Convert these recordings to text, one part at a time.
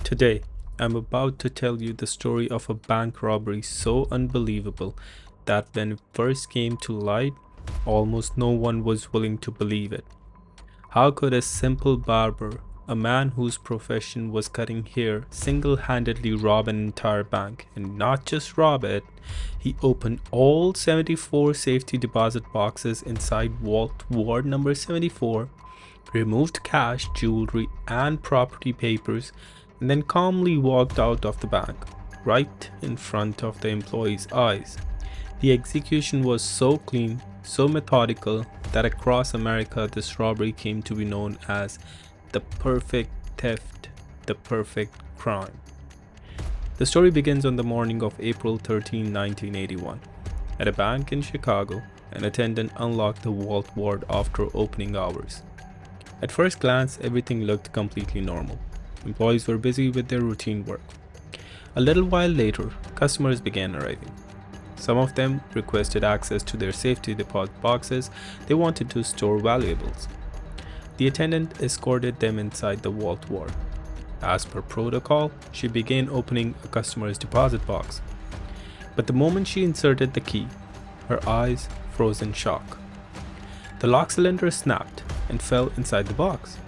Today, I'm about to tell you the story of a bank robbery so unbelievable that when it first came to light, almost no one was willing to believe it. How could a simple barber, a man whose profession was cutting hair, single handedly rob an entire bank? And not just rob it, he opened all 74 safety deposit boxes inside Vault Ward number 74, removed cash, jewelry, and property papers, and then calmly walked out of the bank, right in front of the employees' eyes. The execution was so clean, so methodical, that across America this robbery came to be known as the perfect theft, the perfect crime. The story begins on the morning of April 13, 1981. At a bank in Chicago, an attendant unlocked the vault ward after opening hours. At first glance, everything looked completely normal. Employees were busy with their routine work. A little while later, customers began arriving. Some of them requested access to their safety deposit boxes. They wanted to store valuables. The attendant escorted them inside the vault ward. As per protocol, she began opening a customer's deposit box. But the moment she inserted the key, her eyes froze in shock. The lock cylinder snapped and fell inside the box.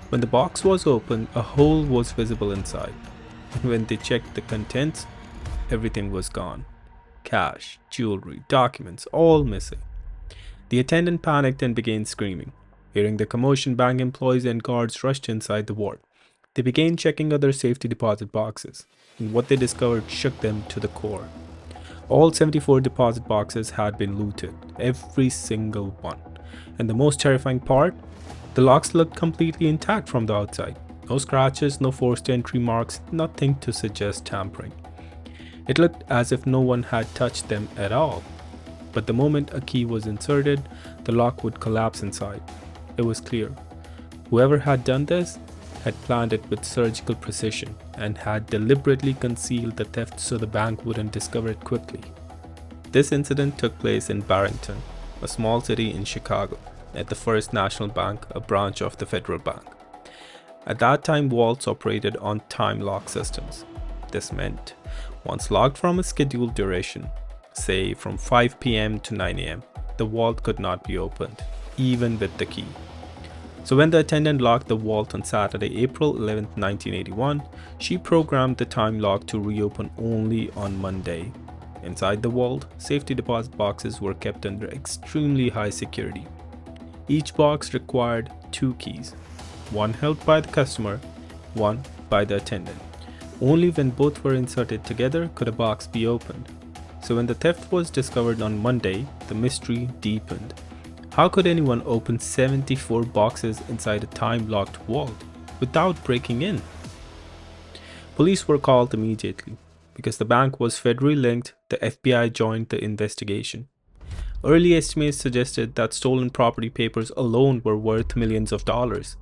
When the box was opened, a hole was visible inside, and when they checked the contents, everything was gone. Cash, jewelry, documents, all missing. The attendant panicked and began screaming. Hearing the commotion, bank employees and guards rushed inside the ward. They began checking other safety deposit boxes, and what they discovered shook them to the core. All 74 deposit boxes had been looted, every single one. And the most terrifying part? The locks looked completely intact from the outside. No scratches, no forced entry marks, nothing to suggest tampering. It looked as if no one had touched them at all. But the moment a key was inserted, the lock would collapse inside. It was clear. Whoever had done this had planned it with surgical precision and had deliberately concealed the theft so the bank wouldn't discover it quickly. This incident took place in Barrington, a small city in Chicago, at the First National Bank, a branch of the Federal Bank. At that time, vaults operated on time lock systems. This meant, once locked from a scheduled duration, say from 5 p.m. to 9 a.m., the vault could not be opened, even with the key. So when the attendant locked the vault on Saturday, April 11, 1981, she programmed the time lock to reopen only on Monday. Inside the vault, safety deposit boxes were kept under extremely high security. Each box required 2 keys, one held by the customer, one by the attendant. Only when both were inserted together could a box be opened. So when the theft was discovered on Monday, the mystery deepened. How could anyone open 74 boxes inside a time-locked vault without breaking in? Police were called immediately. Because the bank was federally linked, the FBI joined the investigation. Early estimates suggested that stolen property papers alone were worth millions of dollars,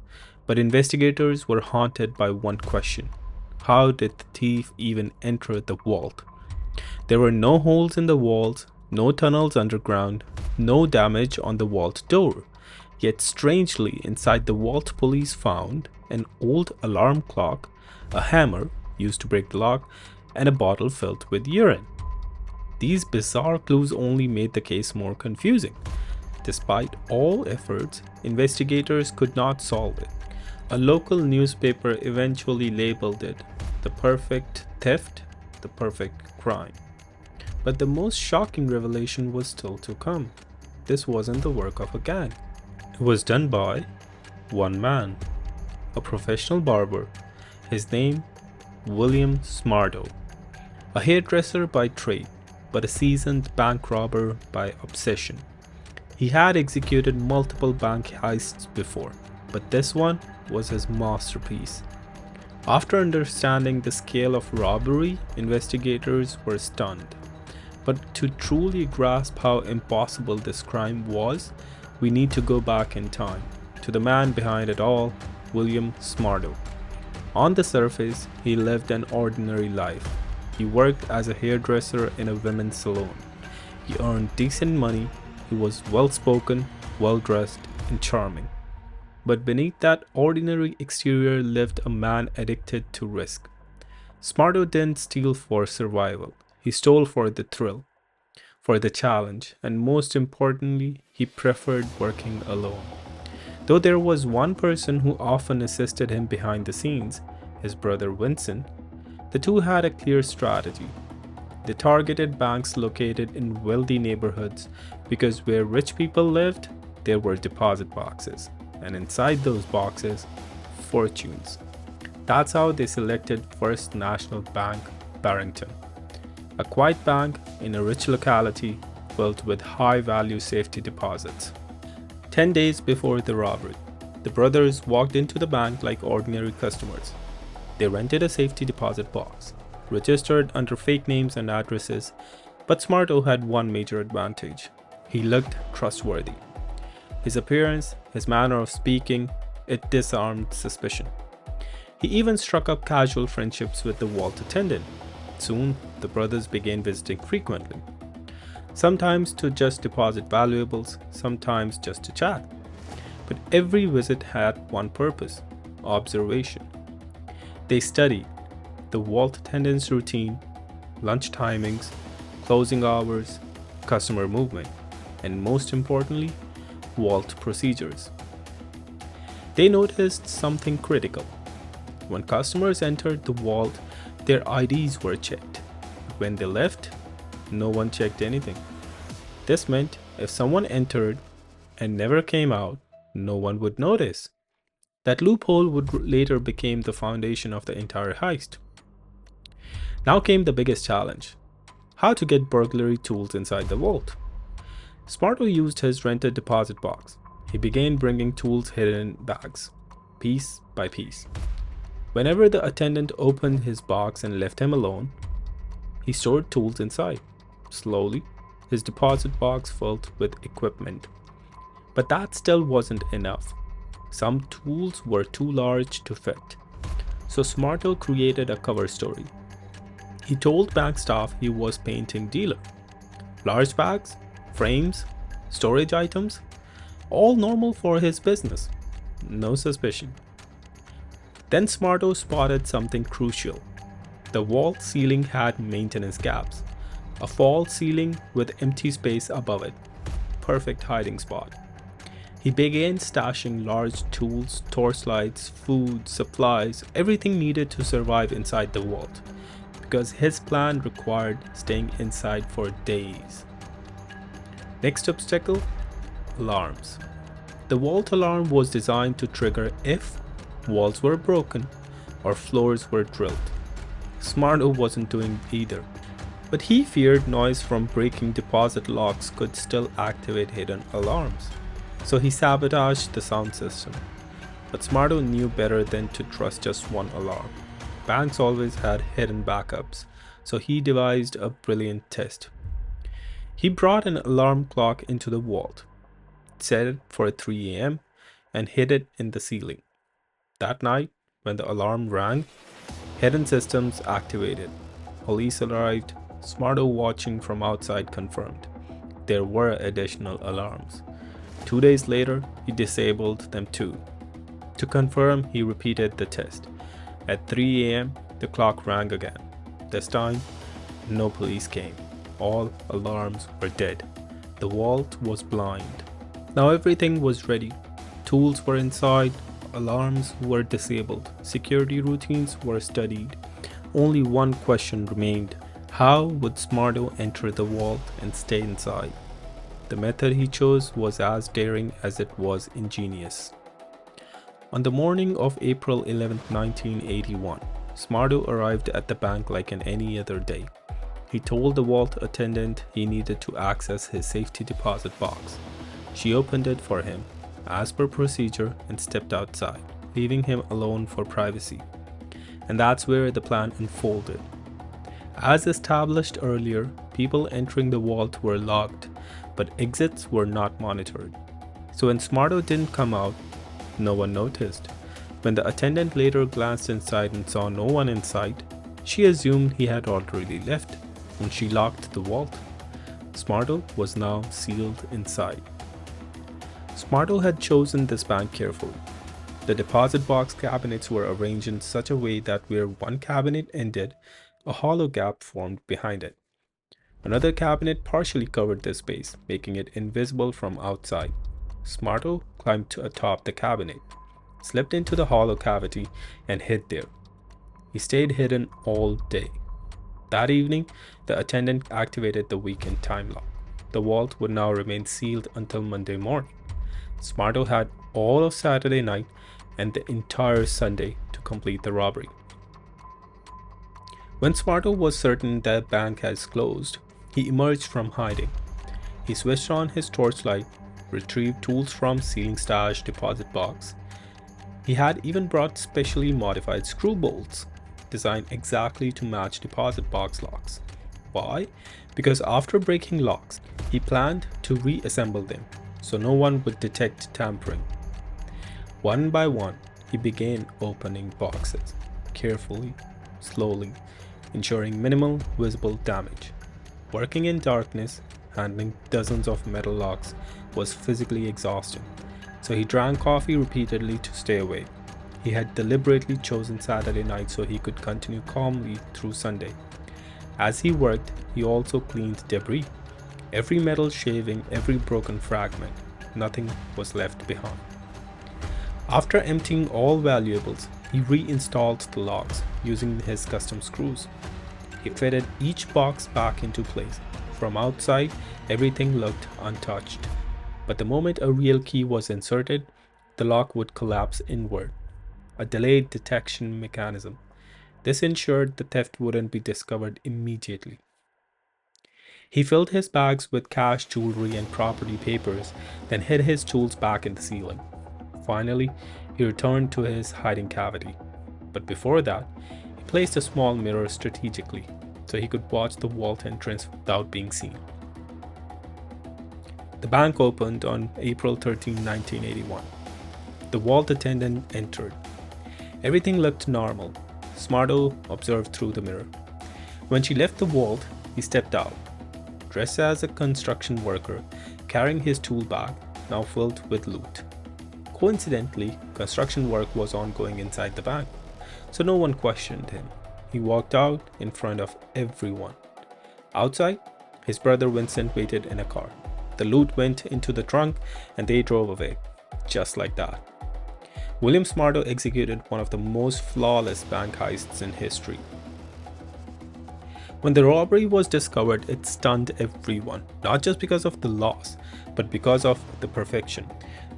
but investigators were haunted by one question. How did the thief even enter the vault? There were no holes in the walls, no tunnels underground, no damage on the vault door. Yet strangely, inside the vault, police found an old alarm clock, a hammer used to break the lock, and a bottle filled with urine. These bizarre clues only made the case more confusing. Despite all efforts, investigators could not solve it. A local newspaper eventually labeled it the perfect theft, the perfect crime. But the most shocking revelation was still to come. This wasn't the work of a gang. It was done by one man, a professional barber. His name, William Smardo, a hairdresser by trade, but a seasoned bank robber by obsession. He had executed multiple bank heists before, but this one was his masterpiece. After understanding the scale of robbery, investigators were stunned. But to truly grasp how impossible this crime was, we need to go back in time, to the man behind it all, William Smardo. On the surface, he lived an ordinary life. He worked as a hairdresser in a women's salon. He earned decent money. He was well-spoken, well-dressed, and charming. But beneath that ordinary exterior lived a man addicted to risk. Smarto didn't steal for survival, he stole for the thrill, for the challenge, and most importantly, he preferred working alone. Though there was one person who often assisted him behind the scenes, his brother Vincent, the two had a clear strategy. They targeted banks located in wealthy neighborhoods because where rich people lived, there were deposit boxes, and inside those boxes, fortunes. That's how they selected First National Bank, Barrington, a quiet bank in a rich locality filled with high value safety deposits. 10 days before the robbery, the brothers walked into the bank like ordinary customers. They rented a safety deposit box, registered under fake names and addresses, but Smarto had one major advantage. He looked trustworthy. His appearance, his manner of speaking, it disarmed suspicion. He even struck up casual friendships with the vault attendant. Soon, the brothers began visiting frequently, sometimes to just deposit valuables, sometimes just to chat. But every visit had one purpose: observation. They studied the vault attendant's routine, lunch timings, closing hours, customer movement, and most importantly, vault procedures. They noticed something critical. When customers entered the vault, their IDs were checked. When they left, no one checked anything. This meant if someone entered and never came out, no one would notice. That loophole would later become the foundation of the entire heist. Now came the biggest challenge: how to get burglary tools inside the vault. Smarto used his rented deposit box. He began bringing tools hidden in bags, piece by piece. Whenever the attendant opened his box and left him alone, he stored tools inside. Slowly, his deposit box filled with equipment. But that still wasn't enough. Some tools were too large to fit. So Smarto created a cover story. He told bank staff he was painting dealer. Large bags, frames, storage items, all normal for his business. No suspicion. Then Smarto spotted something crucial. The vault ceiling had maintenance gaps. A false ceiling with empty space above it. Perfect hiding spot. He began stashing large tools, torchlights, food, supplies, everything needed to survive inside the vault, because his plan required staying inside for days. Next obstacle: alarms. The vault alarm was designed to trigger if walls were broken or floors were drilled. Smarto wasn't doing either, but he feared noise from breaking deposit locks could still activate hidden alarms. So he sabotaged the sound system. But Smarto knew better than to trust just one alarm. Banks always had hidden backups, so he devised a brilliant test. He brought an alarm clock into the vault, set it for 3 a.m., and hid it in the ceiling. That night, when the alarm rang, hidden systems activated. Police arrived. Smarto, watching from outside, confirmed there were additional alarms. 2 days later, he disabled them too. To confirm, he repeated the test. At 3 a.m., the clock rang again. This time, no police came. All alarms were dead. The vault was blind. Now everything was ready. Tools were inside, alarms were disabled, security routines were studied. Only one question remained: how would Smarto enter the vault and stay inside? The method he chose was as daring as it was ingenious. On the morning of April 11, 1981, Smarto arrived at the bank like any other day. He told the vault attendant he needed to access his safety deposit box. She opened it for him, as per procedure, and stepped outside, leaving him alone for privacy. And that's where the plan unfolded. As established earlier, people entering the vault were logged, but exits were not monitored. So when Smarto didn't come out, no one noticed. When the attendant later glanced inside and saw no one in sight, she assumed he had already left, and she locked the vault. Smarto was now sealed inside. Smarto had chosen this bank carefully. The deposit box cabinets were arranged in such a way that where one cabinet ended, a hollow gap formed behind it. Another cabinet partially covered the space, making it invisible from outside. Smarto climbed to atop the cabinet, slipped into the hollow cavity, and hid there. He stayed hidden all day. That evening, the attendant activated the weekend time lock. The vault would now remain sealed until Monday morning. Smarto had all of Saturday night and the entire Sunday to complete the robbery. When Smarto was certain the bank has closed, he emerged from hiding. He switched on his torchlight, retrieved tools from ceiling stash deposit box. He had even brought specially modified screw bolts, designed exactly to match deposit box locks. Why? Because after breaking locks, he planned to reassemble them so no one would detect tampering. One by one, he began opening boxes, carefully, slowly, ensuring minimal visible damage. Working in darkness, handling dozens of metal locks was physically exhausting, so he drank coffee repeatedly to stay awake. He had deliberately chosen Saturday night so he could continue calmly through Sunday. As he worked, he also cleaned debris. Every metal shaving, every broken fragment, nothing was left behind. After emptying all valuables, he reinstalled the locks using his custom screws. He fitted each box back into place. From outside, everything looked untouched. But the moment a real key was inserted, the lock would collapse inward. A delayed detection mechanism. This ensured the theft wouldn't be discovered immediately. He filled his bags with cash, jewelry, and property papers, then hid his tools back in the ceiling. Finally, he returned to his hiding cavity. But before that, he placed a small mirror strategically so he could watch the vault entrance without being seen. The bank opened on April 13, 1981. The vault attendant entered. Everything looked normal. Smarto observed through the mirror. When she left the vault, he stepped out, dressed as a construction worker, carrying his tool bag, now filled with loot. Coincidentally, construction work was ongoing inside the bank, so no one questioned him. He walked out in front of everyone. Outside, his brother Vincent waited in a car. The loot went into the trunk and they drove away, just like that. William Smarto executed one of the most flawless bank heists in history. When the robbery was discovered, it stunned everyone, not just because of the loss, but because of the perfection.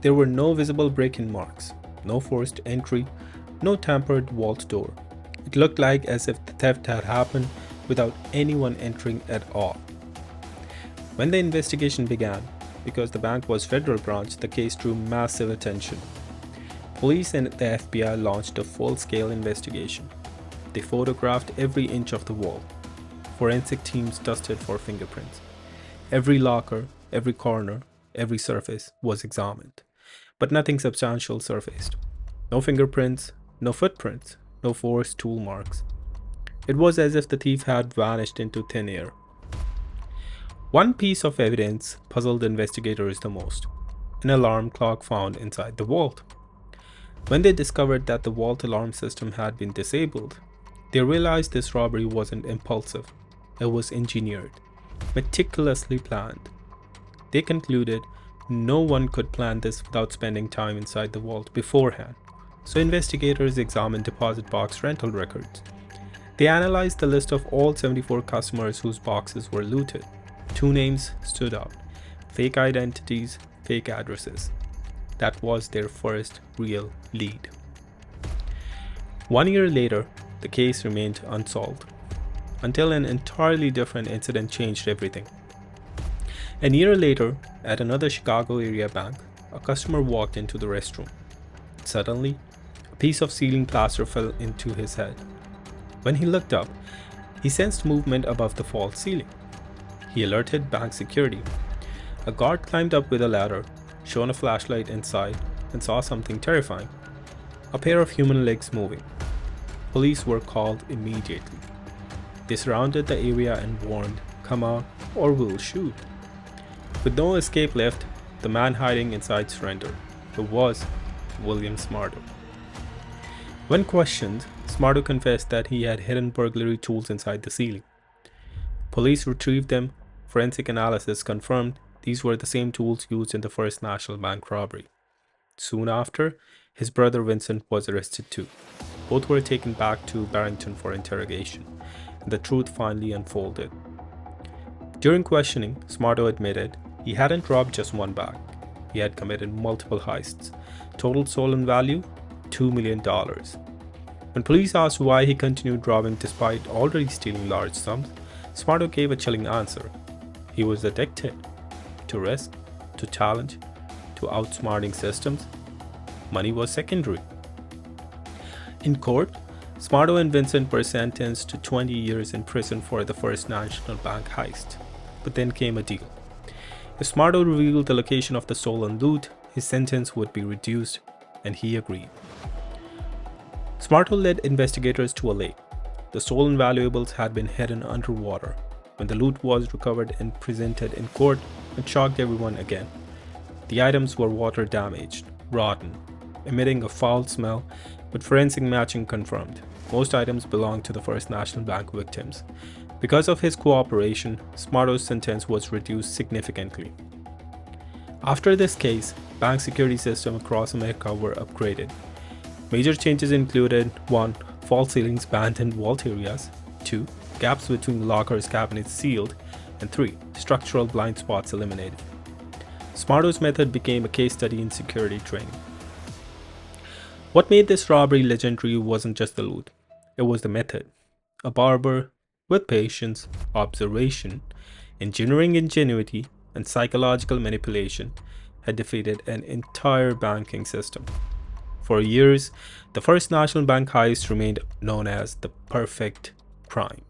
There were no visible break-in marks, no forced entry, no tampered vault door. It looked like as if the theft had happened without anyone entering at all. When the investigation began, because the bank was federal branch, the case drew massive attention. Police and the FBI launched a full-scale investigation. They photographed every inch of the wall. Forensic teams dusted for fingerprints. Every locker, every corner, every surface was examined. But nothing substantial surfaced. No fingerprints, no footprints, no forced tool marks. It was as if the thief had vanished into thin air. One piece of evidence puzzled investigators the most: an alarm clock found inside the vault. When they discovered that the vault alarm system had been disabled, they realized this robbery wasn't impulsive. It was engineered, meticulously planned. They concluded no one could plan this without spending time inside the vault beforehand. So investigators examined deposit box rental records. They analyzed the list of all 74 customers whose boxes were looted. 2 names stood out: fake identities, fake addresses. That was their first real lead. 1 year later, the case remained unsolved, until an entirely different incident changed everything. A year later, at another Chicago area bank, a customer walked into the restroom. Suddenly, a piece of ceiling plaster fell into his head. When he looked up, he sensed movement above the false ceiling. He alerted bank security. A guard climbed up with a ladder, shone a flashlight inside, and saw something terrifying: a pair of human legs moving. Police were called immediately. They surrounded the area and warned, "Come out or we'll shoot." With no escape left, the man hiding inside surrendered. It was William Smarto. When questioned, Smarto confessed that he had hidden burglary tools inside the ceiling. Police retrieved them. Forensic analysis confirmed these were the same tools used in the first National Bank robbery. Soon after, his brother Vincent was arrested too. Both were taken back to Barrington for interrogation, and the truth finally unfolded. During questioning, Smarto admitted he hadn't robbed just one bank. He had committed multiple heists. Total stolen value, $2 million. When police asked why he continued robbing despite already stealing large sums, Smarto gave a chilling answer. He was addicted to risk, to challenge, to outsmarting systems. Money was secondary. In court, Smarto and Vincent were sentenced to 20 years in prison for the first National Bank heist. But then came a deal. If Smarto revealed the location of the stolen loot, his sentence would be reduced, and he agreed. Smarto led investigators to a lake. The stolen valuables had been hidden underwater. When the loot was recovered and presented in court, it shocked everyone again. The items were water damaged, rotten, emitting a foul smell, but forensic matching confirmed. Most items belonged to the First National Bank victims. Because of his cooperation, Smarto's sentence was reduced significantly. After this case, bank security systems across America were upgraded. Major changes included 1. False ceilings banned in vault areas, 2. Gaps between lockers cabinets sealed, and 3. Structural blind spots eliminated. Smarto's method became a case study in security training. What made this robbery legendary wasn't just the loot, it was the method. A barber, with patience, observation, engineering ingenuity, and psychological manipulation, had defeated an entire banking system. For years, the First National Bank heist remained known as the perfect crime.